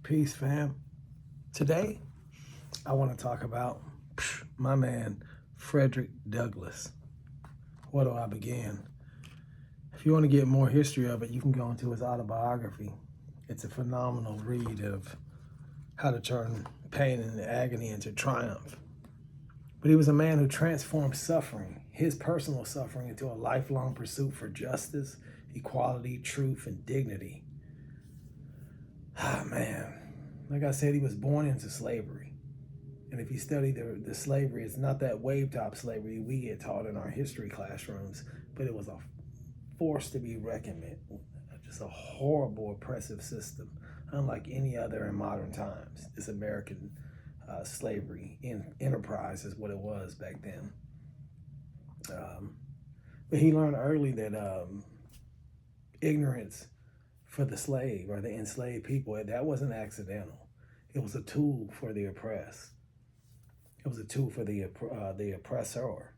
Peace, fam. Today, I want to talk about my man, Frederick Douglass. Where do I begin? If you want to get more history of it, you can go into his autobiography. It's a phenomenal read of how to turn pain and agony into triumph. But he was a man who transformed suffering, his personal suffering, into a lifelong pursuit for justice, equality, truth, and dignity. Ah, man. Like I said, he was born into slavery. And if you study the slavery, it's not that wave-top slavery we get taught in our history classrooms, but it was a force to be reckoned with. Just a horrible, oppressive system, unlike any other in modern times. This American slavery enterprise is what it was back then. But he learned early that ignorance for the slave or the enslaved people, that wasn't accidental. It was a tool for the oppressed. It was a tool for the oppressor.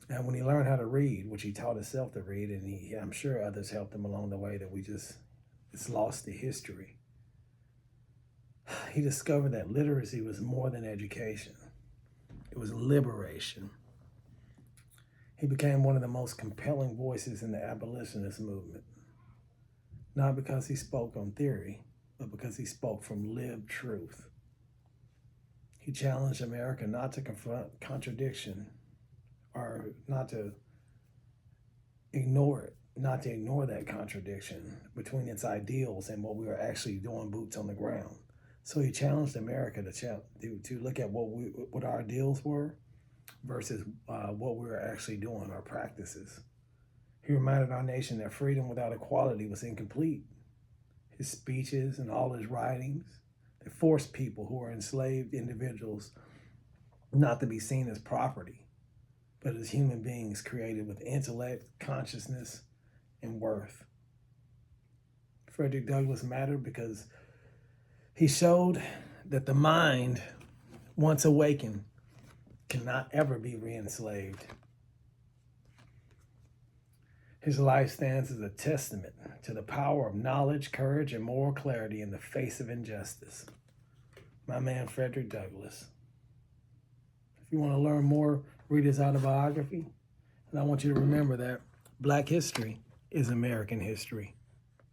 And when he learned how to read, which he taught himself to read, and I'm sure others helped him along the way, that it's lost to history. He discovered that literacy was more than education. It was liberation. He became one of the most compelling voices in the abolitionist movement. Not because he spoke on theory, but because he spoke from lived truth. He challenged America not to confront contradiction or not to ignore it, not to ignore that contradiction between its ideals and what we were actually doing boots on the ground. So he challenged America to look at what our ideals were versus what we were actually doing, our practices. He reminded our nation that freedom without equality was incomplete. His speeches and all his writings, they forced people who were enslaved individuals not to be seen as property, but as human beings created with intellect, consciousness, and worth. Frederick Douglass mattered because he showed that the mind, once awakened, cannot ever be re-enslaved. His life stands as a testament to the power of knowledge, courage, and moral clarity in the face of injustice. My man, Frederick Douglass. If you want to learn more, read his autobiography. And I want you to remember that Black history is American history.